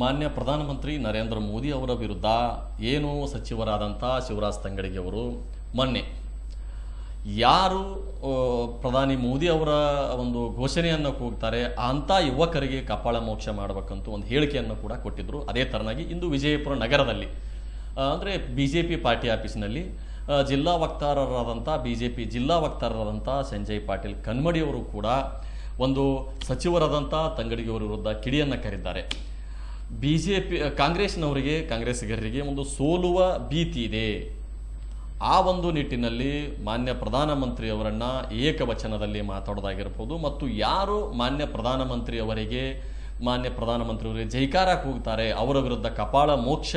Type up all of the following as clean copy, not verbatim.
ಮಾನ್ಯ ಪ್ರಧಾನಮಂತ್ರಿ ನರೇಂದ್ರ ಮೋದಿ ಅವರ ವಿರುದ್ಧ ಏನು ಸಚಿವರಾದಂಥ ಶಿವರಾಜ್ ತಂಗಡಗಿ ಅವರು ಮೊನ್ನೆ ಯಾರು ಪ್ರಧಾನಿ ಮೋದಿ ಅವರ ಒಂದು ಘೋಷಣೆಯನ್ನು ಕೂಗ್ತಾರೆ ಅಂಥ ಯುವಕರಿಗೆ ಕಪಾಳ ಮೋಕ್ಷ ಮಾಡಬೇಕಂತ ಒಂದು ಹೇಳಿಕೆಯನ್ನು ಕೂಡ ಕೊಟ್ಟಿದ್ದರು. ಅದೇ ಥರನಾಗಿ ಇಂದು ವಿಜಯಪುರ ನಗರದಲ್ಲಿ ಅಂದರೆ BJP ಪಾರ್ಟಿ ಆಫೀಸಿನಲ್ಲಿ ಜಿಲ್ಲಾ ವಕ್ತಾರರಾದಂಥ BJP ಜಿಲ್ಲಾ ವಕ್ತಾರರಾದಂಥ ಸಂಜಯ್ ಪಾಟೀಲ್ ಕನ್ಮಡಿಯವರು ಕೂಡ ಒಂದು ಸಚಿವರಾದಂಥ ತಂಗಡಿಯವರ ವಿರುದ್ಧ ಕಿಡಿಯನ್ನು ಕರೆದಿದ್ದಾರೆ. BJP ಕಾಂಗ್ರೆಸ್ಸಿಗರಿಗೆ ಒಂದು ಸೋಲುವ ಭೀತಿ ಇದೆ. ಆ ಒಂದು ನಿಟ್ಟಿನಲ್ಲಿ ಮಾನ್ಯ ಪ್ರಧಾನಮಂತ್ರಿಯವರನ್ನು ಏಕವಚನದಲ್ಲಿ ಮಾತಾಡೋದಾಗಿರ್ಬೋದು ಮತ್ತು ಯಾರು ಮಾನ್ಯ ಪ್ರಧಾನಮಂತ್ರಿಯವರಿಗೆ ಜೈಕಾರ ಕೂಗ್ತಾರೆ ಅವರ ವಿರುದ್ಧ ಕಪಾಳ ಮೋಕ್ಷ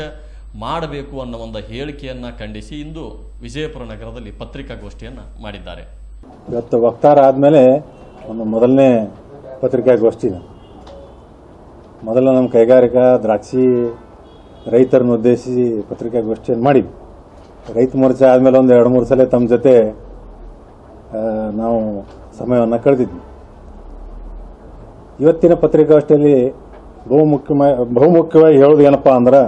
ಮಾಡಬೇಕು ಅನ್ನೋ ಒಂದು ಹೇಳಿಕೆಯನ್ನು ಖಂಡಿಸಿ ಇಂದು ವಿಜಯಪುರ ನಗರದಲ್ಲಿ ಪತ್ರಿಕಾಗೋಷ್ಠಿಯನ್ನು ಮಾಡಿದ್ದಾರೆ. ಇವತ್ತು ವಕ್ತಾರ ಆದಮೇಲೆ ಒಂದು ಮೊದಲನೇ ಪತ್ರಿಕಾಗೋಷ್ಠಿ. ಮೊದಲ ನಮ್ಮ ಕೈಗಾರಿಕಾ ದ್ರಾಕ್ಷಿ ರೈತರನ್ನು ಉದ್ದೇಶಿಸಿ ಪತ್ರಿಕಾಗೋಷ್ಠಿಯನ್ನು ಮಾಡಿದ್ವಿ. ರೈತ ಮೋರ್ಚಾ ಆದಮೇಲೆ ಒಂದು 2-3 ಸಲ ತಮ್ಮ ಜೊತೆ ನಾವು ಸಮಯವನ್ನು ಕಳೆದಿದ್ವಿ. ಇವತ್ತಿನ ಪತ್ರಿಕಾಗೋಷ್ಠಿಯಲ್ಲಿ ಬಹುಮುಖ್ಯವಾಗಿ ಹೇಳೋದು ಏನಪ್ಪಾ ಅಂದ್ರೆ,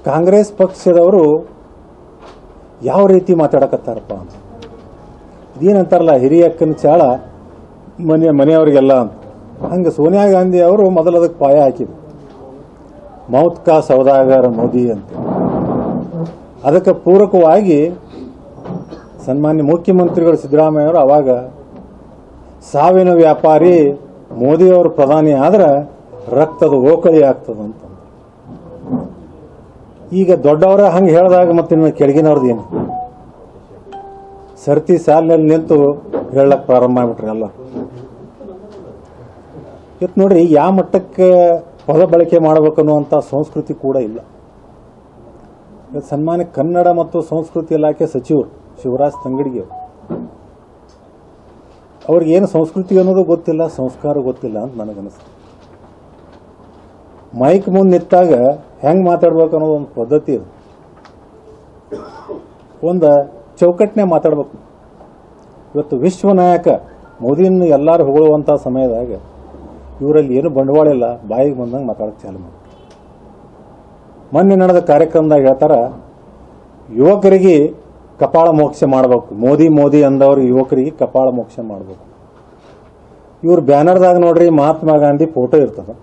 ಕಾಂಗ್ರೆಸ್ ಪಕ್ಷದವರು ಯಾವ ರೀತಿ ಮಾತಾಡಕತ್ತಾರಪ್ಪ ಅಂತ. ಇದೇನಂತಾರಲ್ಲ, ಹಿರಿಯಕ್ಕನ ಚಾಳ ಮನೆಯವರಿಗೆಲ್ಲ ಅಂತ. ಹಂಗೆ ಸೋನಿಯಾ ಗಾಂಧಿ ಅವರು ಮೊದಲು ಅದಕ್ಕೆ ಪಾಯ ಹಾಕಿದ್ರು, ಮೌತ್ ಕಾ ಸೌದಾಗರ್ ಮೋದಿ ಅಂತ. ಅದಕ್ಕೆ ಪೂರಕವಾಗಿ ಸನ್ಮಾನ್ಯ ಮುಖ್ಯಮಂತ್ರಿಗಳು ಸಿದ್ದರಾಮಯ್ಯ ಅವರು ಅವಾಗ ಸಾವಿನ ವ್ಯಾಪಾರಿ ಮೋದಿಯವರು ಪ್ರಧಾನಿ ಆದ್ರೆ ರಕ್ತದ ಓಕಳಿ ಆಗ್ತದಂತ. ಈಗ ದೊಡ್ಡವರ ಹಂಗೆ ಹೇಳಿದಾಗ ಮತ್ತೆ ಇನ್ನು ಕೆಳಗಿನವ್ರದ್ದು ಏನು ಸರ್ತಿ ಸಾಲಿನಲ್ಲಿ ನಿಂತು ಹೇಳಕ್ ಪ್ರಾರಂಭ ಮಾಡ್ಬಿಟ್ರಿ ಎಲ್ಲ. ಇವತ್ತು ನೋಡ್ರಿ, ಯಾವ ಮಟ್ಟಕ್ಕೆ ಪದ ಬಳಕೆ ಮಾಡಬೇಕನ್ನುವಂಥ ಸಂಸ್ಕೃತಿ ಕೂಡ ಇಲ್ಲ. ಇವತ್ತು ಸನ್ಮಾನ್ಯ ಕನ್ನಡ ಮತ್ತು ಸಂಸ್ಕೃತಿ ಇಲಾಖೆ ಸಚಿವರು ಶಿವರಾಜ್ ತಂಗಡಗಿ ಅವರು, ಅವ್ರಿಗೇನು ಸಂಸ್ಕೃತಿ ಅನ್ನೋದು ಗೊತ್ತಿಲ್ಲ, ಸಂಸ್ಕಾರ ಗೊತ್ತಿಲ್ಲ ಅಂತ ನನಗನ್ನಿಸ್ತು. ಮೈಕ್ ಮುಂದೆ ನಿಂತಾಗ ಹೆಂಗೆ ಮಾತಾಡ್ಬೇಕು ಅನ್ನೋದು ಒಂದು ಪದ್ಧತಿ ಇದೆ, ಒಂದು ಚೌಕಟ್ಟನೆ ಮಾತಾಡ್ಬೇಕು. ಇವತ್ತು ವಿಶ್ವ ನಾಯಕ ಮೋದಿಯನ್ನು ಎಲ್ಲರೂ ಹೊಗಳುವಂಥ ಸಮಯದಾಗ ಇವರಲ್ಲಿ ಏನು ಬಂಡವಾಳ ಇಲ್ಲ, ಬಾಯಿಗೆ ಬಂದಂಗೆ ಮಾತಾಡೋಕೆ ಚಾಲು ಮಾಡಿ. ಮೊನ್ನೆ ನಡೆದ ಕಾರ್ಯಕ್ರಮದಾಗ ಹೇಳ್ತಾರ, ಯುವಕರಿಗೆ ಕಪಾಳ ಮೋಕ್ಷ ಮಾಡಬೇಕು, ಮೋದಿ ಅಂದವ್ರಿಗೆ ಯುವಕರಿಗೆ ಕಪಾಳ ಮೋಕ್ಷ ಮಾಡಬೇಕು. ಇವ್ರ ಬ್ಯಾನರ್ದಾಗ ನೋಡ್ರಿ ಮಹಾತ್ಮ ಗಾಂಧಿ ಫೋಟೋ ಇರ್ತದೆ,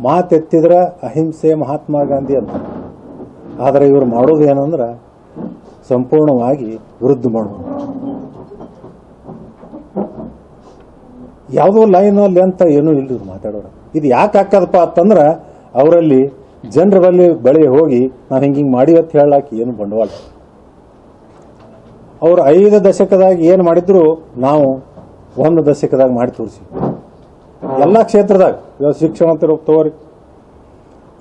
ಮಾತೆತ್ತಿದ್ರೆ ಅಹಿಂಸೆ ಮಹಾತ್ಮ ಗಾಂಧಿ ಅಂತ. ಆದರೆ ಇವರು ಮಾಡೋದು ಏನಂದ್ರೆ ಸಂಪೂರ್ಣವಾಗಿ ವಿರುದ್ಧ ಮಾಡೋದು. ಯಾವುದೋ ಲೈನಲ್ಲಿ ಅಂತ ಏನೂ ಇಲ್ಲ ಮಾತಾಡೋರು. ಇದು ಯಾಕೆ ಹಾಕದಪ್ಪ ಅಂತಂದ್ರೆ ಅವರಲ್ಲಿ ಜನರ ಬಳಿ ಹೋಗಿ ನಾನು ಹಿಂಗೆ ಮಾಡಿ ಅಂತ ಹೇಳಕ್ಕೆ ಏನು ಬಂಡವಾಳ. ಅವರು 5 ದಶಕದಾಗ ಏನು ಮಾಡಿದ್ರು ನಾವು 1 ದಶಕದಾಗ ಮಾಡಿ ತೋರಿಸಿ. ಎಲ್ಲ ಕ್ಷೇತ್ರದಾಗ ಇವತ್ತು ಶಿಕ್ಷಣ ತಗೋರಿ,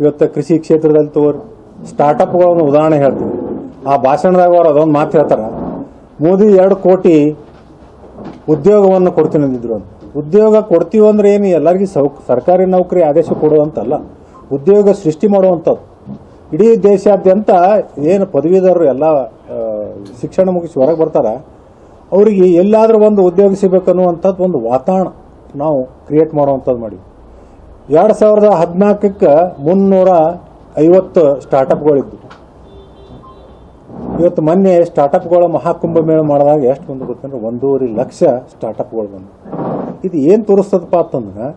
ಇವತ್ತು ಕೃಷಿ ಕ್ಷೇತ್ರದಲ್ಲಿ ತಗೋರಿ, ಸ್ಟಾರ್ಟಪ್ಗಳನ್ನು ಉದಾಹರಣೆ ಹೇಳ್ತೀವಿ. ಆ ಭಾಷಣದಾಗ ಅವ್ರು ಅದೊಂದು ಮಾತು ಹೇಳ್ತಾರ, ಮೋದಿ 2 ಕೋಟಿ ಉದ್ಯೋಗವನ್ನು ಕೊಡ್ತೀನಿ ಅಂದಿದ್ರು ಅಂತ. ಉದ್ಯೋಗ ಕೊಡ್ತೀವಿ ಅಂದ್ರೆ ಏನು ಎಲ್ಲರಿಗೂ ಸರ್ಕಾರಿ ನೌಕರಿ ಆದೇಶ ಕೊಡುವಂತಲ್ಲ, ಉದ್ಯೋಗ ಸೃಷ್ಟಿ ಮಾಡುವಂಥದ್ದು. ಇಡೀ ದೇಶಾದ್ಯಂತ ಏನು ಪದವೀಧರರು ಎಲ್ಲ ಶಿಕ್ಷಣ ಮುಗಿಸಿ ಹೊರಗೆ ಬರ್ತಾರ, ಅವರಿಗೆ ಎಲ್ಲಾದರೂ ಒಂದು ಉದ್ಯೋಗ ಸಿಗಬೇಕನ್ನುವಂಥದ್ದು ಒಂದು ವಾತಾವರಣ ನಾವು ಕ್ರಿಯೇಟ್ ಮಾಡುವಂಥದ್ದು ಮಾಡಿ. 2014ಕ್ಕೆ 350 ಸ್ಟಾರ್ಟಪ್ಗಳಿದ್ದು. ಇವತ್ತು ಮೊನ್ನೆ ಸ್ಟಾರ್ಟಪ್ಗಳ ಮಹಾಕುಂಭ ಮೇಳ ಮಾಡಿದಾಗ ಎಷ್ಟು ಬಂದು ಗೊತ್ತಂದ್ರೆ 1.5 ಲಕ್ಷ ಸ್ಟಾರ್ಟಪ್ಗಳು ಬಂದು. ಇದು ಏನು ತೋರಿಸ್ತದಪ್ಪ ಅಂತಂದ್ರೆ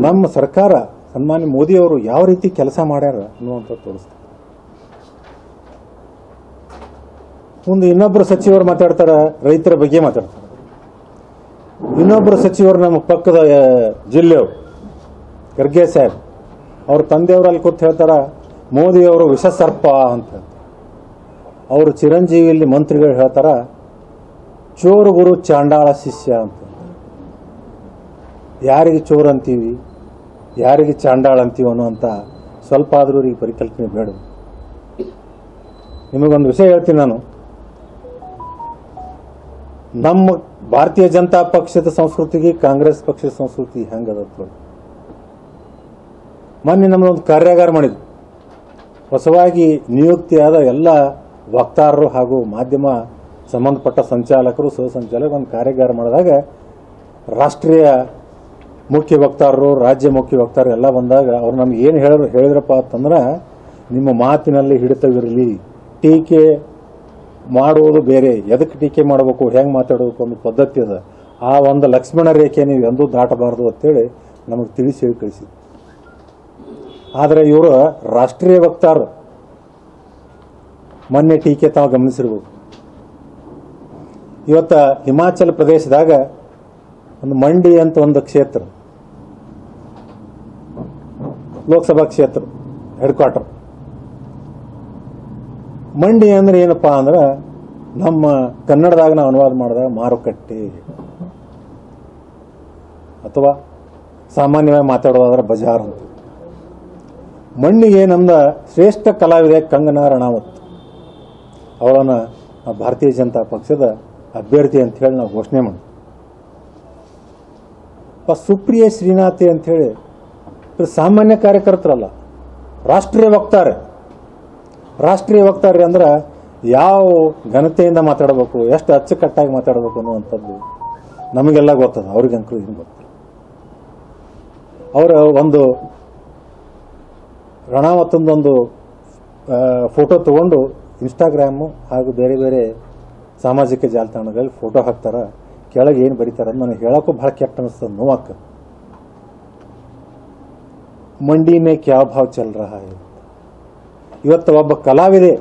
ನಮ್ಮ ಸರ್ಕಾರ ಸನ್ಮಾನ್ಯ ಮೋದಿಯವರು ಯಾವ ರೀತಿ ಕೆಲಸ ಮಾಡ್ಯಾರ ಅನ್ನುವಂಥದ್ದು ತೋರಿಸ್ತದೆ. ಮುಂದೆ ಇನ್ನೊಬ್ಬರು ಸಚಿವರು ಮಾತಾಡ್ತಾರೆ, ರೈತರ ಬಗ್ಗೆ ಮಾತಾಡ್ತಾರೆ. ಇನ್ನೊಬ್ಬರು ಸಚಿವರು ನಮ್ಮ ಪಕ್ಕದ ಜಿಲ್ಲೆಯವರು ಖರ್ಗೆ ಸಾಹೇಬ್ ಅವ್ರ ತಂದೆಯವರಲ್ಲಿ ಕೂತು ಹೇಳ್ತಾರ, ಮೋದಿಯವರು ವಿಷ ಸರ್ಪ ಅಂತ ಹೇಳ್ತಾರೆ. ಅವರು ಚಿರಂಜೀವಿಯಲ್ಲಿ ಮಂತ್ರಿಗಳು ಹೇಳ್ತಾರ, ಚೋರು ಗುರು ಚಾಂಡಾಳ ಶಿಷ್ಯ ಅಂತ. ಯಾರಿಗೆ ಚೋರ್ ಅಂತೀವಿ, ಯಾರಿಗೆ ಚಾಂಡಾಳ ಅಂತೀವಿ ಅನ್ನುವಂಥ ಸ್ವಲ್ಪ ಆದರೂ ಈ ಪರಿಕಲ್ಪನೆ ಬೇಡ. ನಿಮಗೊಂದು ವಿಷಯ ಹೇಳ್ತೀನಿ ನಾನು. ನಮ್ಮ ಭಾರತೀಯ ಜನತಾ ಪಕ್ಷದ ಸಂಸ್ಕೃತಿಗೆ ಕಾಂಗ್ರೆಸ್ ಪಕ್ಷದ ಸಂಸ್ಕೃತಿ ಹೆಂಗದ ನೋಡಿ. ಮೊನ್ನೆ ನಮ್ಮದೊಂದು ಕಾರ್ಯಾಗಾರ ಮಾಡಿದ್ವಿ. ಹೊಸವಾಗಿ ನಿಯುಕ್ತಿಯಾದ ಎಲ್ಲ ವಕ್ತಾರರು ಹಾಗೂ ಮಾಧ್ಯಮ ಸಂಬಂಧಪಟ್ಟ ಸಂಚಾಲಕರು, ಸಹ ಸಂಚಾಲಕರು ಒಂದು ಕಾರ್ಯಾಗಾರ ಮಾಡಿದಾಗ ರಾಷ್ಟ್ರೀಯ ಮುಖ್ಯ ವಕ್ತಾರರು, ರಾಜ್ಯ ಮುಖ್ಯ ವಕ್ತಾರರು ಎಲ್ಲ ಬಂದಾಗ ಅವ್ರು ನಮ್ಗೆ ಏನು ಹೇಳಿದ್ರಪ್ಪ ಅಂತಂದ್ರೆ, ನಿಮ್ಮ ಮಾತಿನಲ್ಲಿ ಹಿಡಿತವಿರಲಿ, ಟೀಕೆ ಮಾಡುವುದು ಬೇರೆ, ಎದಕ್ಕೆ ಟೀಕೆ ಮಾಡಬೇಕು, ಹೆಂಗೆ ಮಾತಾಡಬೇಕು ಅನ್ನೋ ಪದ್ಧತಿ ಅದ, ಆ ಒಂದು ಲಕ್ಷ್ಮಣ ರೇಖೆ ನೀವು ಎಂದೂ ದಾಟಬಾರ್ದು ಅಂತೇಳಿ ನಮಗೆ ತಿಳಿಸಿ ಹೇಳಿ ಕಳಿಸಿ. ಆದರೆ ಇವರು ರಾಷ್ಟ್ರೀಯ ವಕ್ತಾರರು, ಮೊನ್ನೆ ಟೀಕೆ ತಾವು ಗಮನಿಸಿರ್ಬೋದು. ಇವತ್ತ ಹಿಮಾಚಲ ಪ್ರದೇಶದಾಗ ಒಂದು ಮಂಡಿ ಅಂತ ಒಂದು ಕ್ಷೇತ್ರ, ಲೋಕಸಭಾ ಕ್ಷೇತ್ರ ಹೆಡ್ ಕ್ವಾರ್ಟರ್. ಮಂಡಿ ಅಂದ್ರೆ ಏನಪ್ಪಾ ಅಂದ್ರೆ, ನಮ್ಮ ಕನ್ನಡದಾಗ ನಾವು ಅನುವಾದ ಮಾಡಿದಾಗ ಮಾರುಕಟ್ಟೆ, ಅಥವಾ ಸಾಮಾನ್ಯವಾಗಿ ಮಾತಾಡೋದಾದ್ರೆ ಬಜಾರ್ ಅಂತ. ಮಂಡಿಗೆ ನಮ್ದ ಶ್ರೇಷ್ಠ ಕಲಾವಿದೆ ಕಂಗನಾ ರಣಾವತ್, ಅವಳನ್ನ ಭಾರತೀಯ ಜನತಾ ಪಕ್ಷದ ಅಭ್ಯರ್ಥಿ ಅಂತ ಹೇಳಿ ನಾವು ಘೋಷಣೆ ಮಾಡಿ. ಸುಪ್ರಿಯ ಶ್ರೀನಾಥಿ ಅಂತ ಹೇಳಿ ಸಾಮಾನ್ಯ ಕಾರ್ಯಕರ್ತರಲ್ಲ, ರಾಷ್ಟ್ರೀಯ ವಕ್ತಾರೆ. ರಾಷ್ಟ್ರೀಯ ವಕ್ತಾರೆ ಅಂದ್ರೆ ಯಾವ ಘನತೆಯಿಂದ ಮಾತಾಡಬೇಕು, ಎಷ್ಟು ಅಚ್ಚುಕಟ್ಟಾಗಿ ಮಾತಾಡಬೇಕು ಅನ್ನುವಂಥದ್ದು ನಮಗೆಲ್ಲ ಗೊತ್ತದ, ಅವ್ರಿಗಂಕೂ ಏನು ಗೊತ್ತಿಲ್ಲ. ಅವರ ಒಂದು ರಣಾವತ್ತೊಂದೊಂದು ಫೋಟೋ ತಗೊಂಡು ಇನ್ಸ್ಟಾಗ್ರಾಮು ಹಾಗೂ ಬೇರೆ ಬೇರೆ ಸಾಮಾಜಿಕ ಜಾಲತಾಣಗಳಲ್ಲಿ ಫೋಟೋ ಹಾಕ್ತಾರ, ಕೆಳಗೆ ಏನು ಬರೀತಾರೆ ಅಂತ ನನಗೆ ಹೇಳೋಕ್ಕೂ ಭಾಳ ಕೆಟ್ಟ ಅನಿಸ್ತದೆ, ನೋವಾಕ. ಮಂಡಿ ಮೇ ಕ್ಯಾ ಭಾವ ಚಲ್ ರಹಾ ಹೈ. ಇವತ್ತು ಒಬ್ಬ ಕಲಾವಿದೆ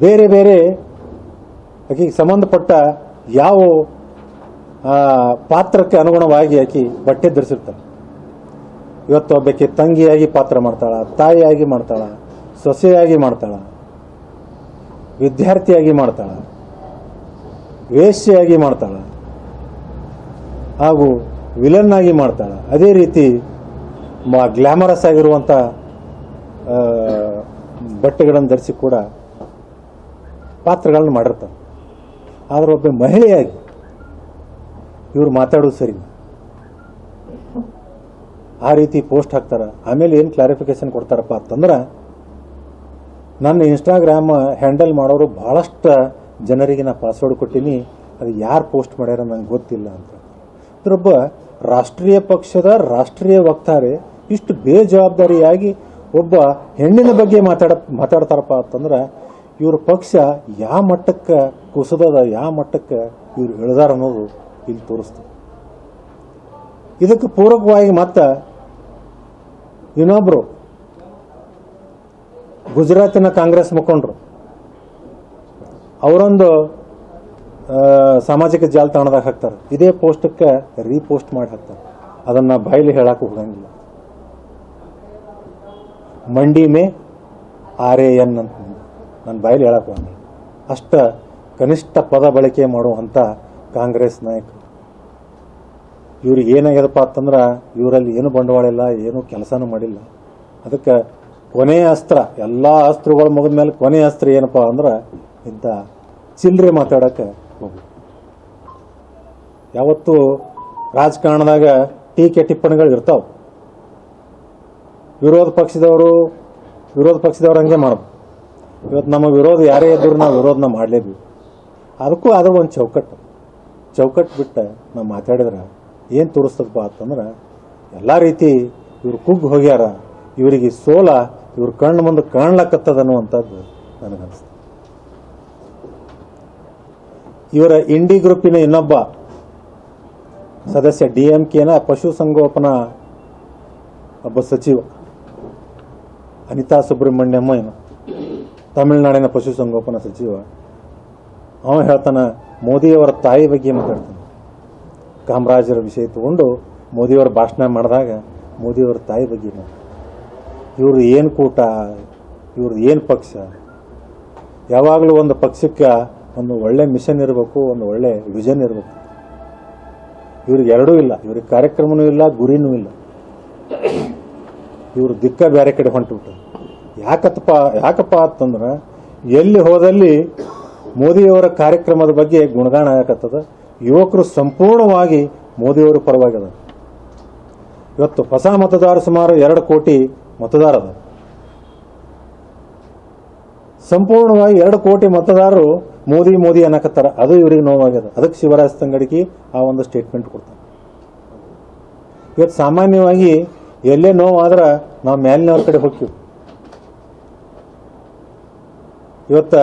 ಬೇರೆ ಬೇರೆ ಆಕೆಗೆ ಸಂಬಂಧಪಟ್ಟ ಯಾವ ಪಾತ್ರಕ್ಕೆ ಅನುಗುಣವಾಗಿ ಆಕೆ ಬಟ್ಟೆ ಧರಿಸಿರ್ತಾಳೆ. ಇವತ್ತು ಒಬ್ಬಕ್ಕೆ ತಂಗಿಯಾಗಿ ಪಾತ್ರ ಮಾಡ್ತಾಳ, ತಾಯಿಯಾಗಿ ಮಾಡ್ತಾಳ, ಸೊಸೆಯಾಗಿ ಮಾಡ್ತಾಳ, ವಿದ್ಯಾರ್ಥಿಯಾಗಿ ಮಾಡ್ತಾಳ, ವೇಶ್ಯೆಯಾಗಿ ಮಾಡ್ತಾಳ, ಹಾಗೂ ವಿಲನ್ ಆಗಿ ಮಾಡ್ತಾಳ. ಅದೇ ರೀತಿ ಗ್ಲಾಮರಸ್ ಆಗಿರುವಂಥ ಬಟ್ಟೆಗಳನ್ನು ಧರಿಸಿ ಕೂಡ ಪಾತ್ರಗಳನ್ನು ಮಾಡಿರ್ತಾರೆ. ಆದರೆ ಒಬ್ಬ ಮಹಿಳೆಯಾಗಿ ಇವರು ಮಾತಾಡೋದು ಸರಿ, ಆ ರೀತಿ ಪೋಸ್ಟ್ ಹಾಕ್ತಾರ. ಆಮೇಲೆ ಏನು ಕ್ಲಾರಿಫಿಕೇಶನ್ ಕೊಡ್ತಾರಪ್ಪ ಅಂತಂದ್ರೆ, ನನ್ನ ಇನ್ಸ್ಟಾಗ್ರಾಮ್ ಹ್ಯಾಂಡಲ್ ಮಾಡೋರು ಬಹಳಷ್ಟು ಜನರಿಗೆ ನಾ ಪಾಸ್ವರ್ಡ್ ಕೊಟ್ಟಿನಿ, ಅದು ಯಾರು ಪೋಸ್ಟ್ ಮಾಡ್ಯಾರ ನಂಗೆ ಗೊತ್ತಿಲ್ಲ ಅಂತ. ಒಬ್ಬ ರಾಷ್ಟ್ರೀಯ ಪಕ್ಷದ ರಾಷ್ಟ್ರೀಯ ವಕ್ತಾರೆ ಇಷ್ಟು ಬೇಜವಾಬ್ದಾರಿಯಾಗಿ ಒಬ್ಬ ಹೆಣ್ಣಿನ ಬಗ್ಗೆ ಮಾತಾಡ್ತಾರಪ್ಪ ಅಂತಂದ್ರೆ, ಇವ್ರ ಪಕ್ಷ ಯಾವ ಮಟ್ಟಕ್ಕೆ ಕುಸಿದದ, ಯಾವ ಮಟ್ಟಕ್ಕೆ ಇವ್ರು ಇಳಿದಾರ ಅನ್ನೋದು ಇಲ್ಲಿ ತೋರಿಸ್ತದೆ. ಇದಕ್ಕೆ ಪೂರಕವಾಗಿ ಮತ್ತೆ ಇನ್ನೊಬ್ರು ಗುಜರಾತಿನ ಕಾಂಗ್ರೆಸ್ ಮುಖಂಡರು ಅವರೊಂದು ಸಾಮಾಜಿಕ ಜಾಲತಾಣದಾಗ ಹಾಕ್ತಾರೆ, ಇದೇ ಪೋಸ್ಟಕ್ಕೆ ರೀಪೋಸ್ಟ್ ಮಾಡಿ ಹಾಕ್ತಾರೆ. ಅದನ್ನ ಬಾಯಿಲಿ ಹೇಳಕ್ಕೆ ಹೋಗಂಗಿಲ್ಲ. ಮಂಡಿ ಮೇ RAN ಅಂತ ನನ್ನ ಬಾಯಿಲಿ ಹೇಳಕ್ಕೆ ಹೋಗಂಗಿಲ್ಲ. ಅಷ್ಟ ಕನಿಷ್ಠ ಪದ ಬಳಕೆ ಮಾಡುವಂಥ ಕಾಂಗ್ರೆಸ್ ನಾಯಕರು. ಇವ್ರಿಗೆ ಏನಾಗ್ಯದಪ್ಪ ಅಂತಂದ್ರೆ, ಇವರಲ್ಲಿ ಏನು ಬಂಡವಾಳ ಇಲ್ಲ, ಏನು ಕೆಲಸನೂ ಮಾಡಿಲ್ಲ. ಅದಕ್ಕೆ ಕೊನೆಯ ಅಸ್ತ್ರ, ಎಲ್ಲ ಅಸ್ತ್ರಗಳು ಮುಗಿದ ಮೇಲೆ ಕೊನೆಯ ಅಸ್ತ್ರ ಏನಪ್ಪ ಅಂದ್ರೆ ಇಂಥ ಚಿಲ್ಲರೆ ಮಾತಾಡೋಕ್ಕೆ ಹೋಗಿ. ಯಾವತ್ತೂ ರಾಜಕಾರಣದಾಗ ಟೀಕೆ ಟಿಪ್ಪಣಿಗಳು ಇರ್ತಾವೆ. ವಿರೋಧ ಪಕ್ಷದವರು ಹಂಗೆ ಮಾಡೋದು. ಇವತ್ತು ನಮ್ಮ ವಿರೋಧ ಯಾರೇ ಇದ್ದರೂ ನಾವು ವಿರೋಧನ ಮಾಡಲೇಬೇಕು. ಅದಕ್ಕೂ ಅದ್ರ ಒಂದು ಚೌಕಟ್ಟು ಬಿಟ್ಟು ನಾವು ಮಾತಾಡಿದ್ರೆ ಏನು ತೋರಿಸ್ತದಪ್ಪ ಅಂತಂದ್ರೆ, ಎಲ್ಲ ರೀತಿ ಇವ್ರು ಕುಗ್ಗಿ ಹೋಗ್ಯಾರ, ಇವರಿಗೆ ಸೋಲ ಇವ್ರ ಕಣ್ಣು ಮುಂದೆ ಕಾಣ್ಲಕ್ಕತ್ತದ ಅನ್ನುವಂಥದ್ದು ನನಗನ್ನಿಸ್ತದೆ. ಇವರ ಇಂಡಿ ಗ್ರೂಪಿನ ಇನ್ನೊಬ್ಬ ಸದಸ್ಯ DMKನ ಪಶುಸಂಗೋಪನಾ ಒಬ್ಬ ಸಚಿವ ಅನಿತಾ ಸುಬ್ರಹ್ಮಣ್ಯಮ್ಮ, ಏನು ತಮಿಳುನಾಡಿನ ಪಶುಸಂಗೋಪನಾ ಸಚಿವ, ಅವ ಹೇಳ್ತಾನೆ ಮೋದಿಯವರ ತಾಯಿ ಬಗ್ಗೆ ಮಾತಾಡ್ತಾನೆ. ಕಾಮರಾಜರ ವಿಷಯ ತಗೊಂಡು ಮೋದಿಯವರ ಭಾಷಣ ಮಾಡಿದಾಗ ಮೋದಿಯವರ ತಾಯಿ ಬಗ್ಗೆ ಇವ್ರದ್ದು ಏನು ಕೂಟ, ಇವ್ರದ್ದು ಏನು ಪಕ್ಷ. ಯಾವಾಗಲೂ ಒಂದು ಪಕ್ಷಕ್ಕೆ ಒಂದು ಒಳ್ಳೆ ಮಿಷನ್ ಇರಬೇಕು, ಒಂದು ಒಳ್ಳೆ ವಿಷನ್ ಇರಬೇಕು. ಇವ್ರಿಗೆ ಎರಡೂ ಇಲ್ಲ. ಇವ್ರಿಗೆ ಕಾರ್ಯಕ್ರಮನೂ ಇಲ್ಲ, ಗುರಿನೂ ಇಲ್ಲ. ಇವರು ದಿಕ್ಕ ಬೇರೆ ಕಡೆ ಹೊಂಟುಬಿಟ್ಟು. ಯಾಕಪ್ಪ ಅಂತಂದ್ರೆ, ಎಲ್ಲಿ ಹೋದಲ್ಲಿ ಮೋದಿಯವರ ಕಾರ್ಯಕ್ರಮದ ಬಗ್ಗೆ ಗುಣಗಾನ ಆಗಕತ್ತದ. ಯುವಕರು ಸಂಪೂರ್ಣವಾಗಿ ಮೋದಿಯವರ ಪರವಾಗದ. ಇವತ್ತು ಹೊಸ ಮತದಾರ ಸುಮಾರು 2 ಕೋಟಿ ಮತದಾರ ಅದ. ಸಂಪೂರ್ಣವಾಗಿ 2 ಕೋಟಿ ಮತದಾರರು ಮೋದಿ ಅನ್ನಕತ್ತಾರ. ಅದು ಇವ್ರಿಗೆ ನೋವಾಗ್ಯದ. ಅದಕ್ಕೆ ಶಿವರಾಜ್ ತಂಗಡಗಿ ಆ ಒಂದು ಸ್ಟೇಟ್ಮೆಂಟ್ ಕೊಡ್ತಾರೆ. ಇವತ್ತು ಸಾಮಾನ್ಯವಾಗಿ ಎಲ್ಲೇ ನೋವಾದ್ರೆ ನಾವು ಮೇಲಿನವ್ರ ಕಡೆ ಹೋಗ್ತೀವಿ. ಇವತ್ತು